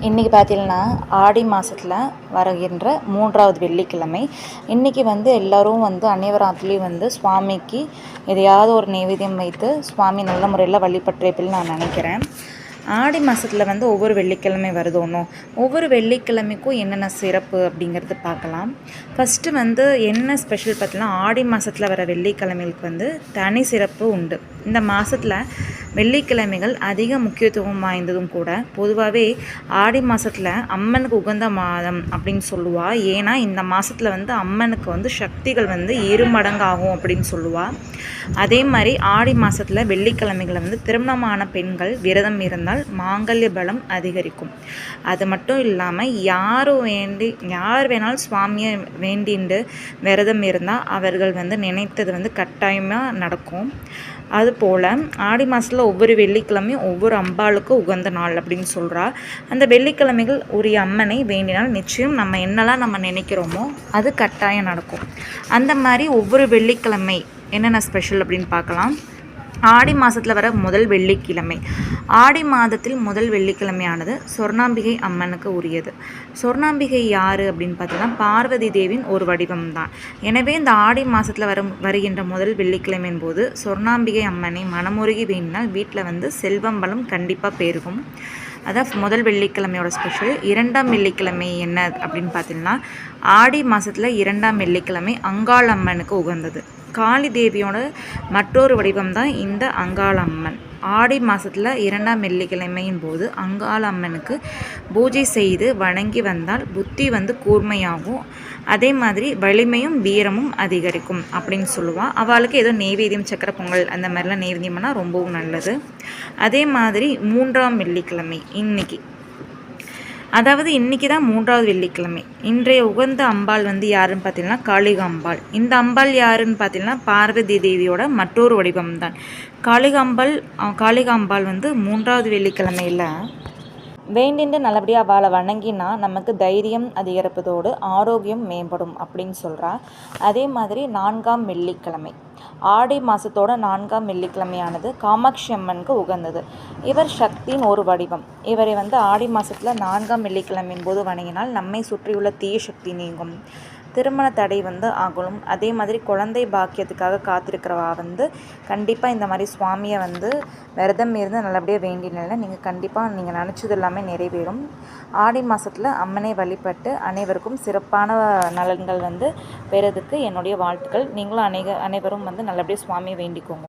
இன்றைக்கி பார்த்தீங்கன்னா ஆடி மாதத்தில் வருகின்ற 3வது வெள்ளிக்கிழமை. இன்றைக்கி எல்லோரும் அனைவராத்துலேயும் சுவாமிக்கு எதையாவது ஒரு நைவேத்தியம் வைத்து சுவாமி நல்ல முறையில் வழிபட்டிருப்பேன்னு நான் நினைக்கிறேன். ஆடி மாதத்தில் ஒவ்வொரு வெள்ளிக்கிழமை வருதோனோ ஒவ்வொரு வெள்ளிக்கிழமைக்கும் என்னென்ன சிறப்பு அப்படிங்கிறது பார்க்கலாம். ஃபஸ்ட்டு என்ன ஸ்பெஷல் பார்த்தீங்கன்னா, ஆடி மாதத்தில் வர வெள்ளிக்கிழமைகளுக்கு தனி சிறப்பு உண்டு. இந்த மாதத்தில் வெள்ளிக்கிழமைகள் அதிக முக்கியத்துவம் வாய்ந்ததும் கூட. பொதுவாகவே ஆடி மாதத்தில் அம்மனுக்கு உகந்த மாதம் அப்படின்னு சொல்லுவாள். ஏன்னா இந்த மாதத்தில் அம்மனுக்கு சக்திகள் இருமடங்காகும் அப்படின்னு சொல்லுவாள். அதே மாதிரி ஆடி மாதத்தில் வெள்ளிக்கிழமைகள் திருமணமான பெண்கள் விரதம் இருந்தால் மாங்கல்ய பலம் அதிகரிக்கும். அது மட்டும் இல்லாமல் யார் வேணாலும் சுவாமியை வேண்டிண்டு விரதம் இருந்தால் அவர்கள் நினைத்தது கட்டாயமாக நடக்கும். அதுபோல் ஆடி மாதத்தில் ஒவ்வொரு வெள்ளிக்கிழமையும் ஒவ்வொரு அம்பாளுக்கும் உகந்த நாள் அப்படின்னு சொல்கிறா. அந்த வெள்ளிக்கிழமைகள் உரிய அம்மனை வேண்டினால் நிச்சயம் நம்ம என்னெல்லாம் நம்ம நினைக்கிறோமோ அது கட்டாயம் நடக்கும். அந்த மாதிரி ஒவ்வொரு வெள்ளிக்கிழமை என்னென்ன ஸ்பெஷல் அப்படின்னு பார்க்கலாம். ஆடி மாதத்தில் வர முதல் வெள்ளிக்கிழமை. ஆடி மாதத்தில் முதல் வெள்ளிக்கிழமையானது சொர்ணாம்பிகை அம்மனுக்கு உரியது. சொர்ணாம்பிகை யார் அப்படின்னு பார்த்தீங்கன்னா, பார்வதி தேவியின் ஒரு வடிவம் தான். எனவே இந்த ஆடி மாதத்தில் வருகின்ற முதல் வெள்ளிக்கிழமையின் போது சொர்ணாம்பிகை அம்மனை மனமுருகி வேண்டினால் வீட்டில் செல்வம் பலம் கண்டிப்பாக பெருகும். அதான் முதல் வெள்ளிக்கிழமையோட ஸ்பெஷல். 2ஆம் வெள்ளிக்கிழமை என்ன அப்படின்னு பார்த்தீங்கன்னா, ஆடி மாதத்தில் 2ஆம் வெள்ளிக்கிழமை அங்காள் அம்மனுக்கு உகந்தது. காளி தேவியோட மற்றொரு வடிவம் தான் இந்த அங்காள் அம்மன். ஆடி மாதத்தில் 2ஆம் வெள்ளிக்கிழமையின் போது அங்காள் அம்மனுக்கு பூஜை செய்து வணங்கி வந்தால் புத்தி கூர்மையாகும். அதே மாதிரி வலிமையும் வீரமும் அதிகரிக்கும் அப்படின்னு சொல்லுவாள். அவளுக்கு ஏதோ நெய்வேத்தியம் சக்கரை பொங்கல் அந்த மாதிரிலாம் நெய்வேத்தியம் பண்ணால் ரொம்பவும் நல்லது. அதே மாதிரி 3ஆம் வெள்ளிக்கிழமை இன்றைக்கி தான் 3வது வெள்ளிக்கிழமை. இன்றைய உகந்த அம்பாள் யாருன்னு பார்த்தீங்கன்னா காளிகாம்பாள். இந்த அம்பாள் யாருன்னு பார்த்தீங்கன்னா பார்வதி தேவியோட மற்றொரு வடிவம் தான். காளிகாம்பாள் 3வது வெள்ளிக்கிழமையில் வேண்டிண்டு நல்லபடியாக அவளை வணங்கினா நமக்கு தைரியம் அதிகரிப்பதோடு ஆரோக்கியம் மேம்படும் அப்படின்னு சொல்கிறா. அதே மாதிரி 4ஆம் வெள்ளிக்கிழமை, ஆடி மாதத்தோட 4ஆம் வெள்ளிக்கிழமையானது காமாட்சி அம்மனுக்கு உகந்தது. இவர் சக்தியின் ஒரு வடிவம். இவரை ஆடி மாதத்தில் 4ஆம் வெள்ளிக்கிழமையின் போது வணங்கினால் நம்மை சுற்றியுள்ள தீய சக்தி நீங்கும், திருமண தடை அகலும். அதே மாதிரி குழந்தை பாக்கியத்துக்காக காத்திருக்கிறவா கண்டிப்பாக இந்த மாதிரி சுவாமியை விரதம் இருந்து நல்லபடியாக வேண்டினால நீங்கள் கண்டிப்பாக நீங்கள் நினச்சது எல்லாமே நிறைவேறும். ஆடி மாதத்தில் அம்மனை வழிபட்டு அனைவருக்கும் சிறப்பான நலன்கள் பெறதுக்கு என்னுடைய வாழ்த்துக்கள். நீங்களும் அனைவரும் நல்லபடியாக சுவாமியை வேண்டிக்கோங்க.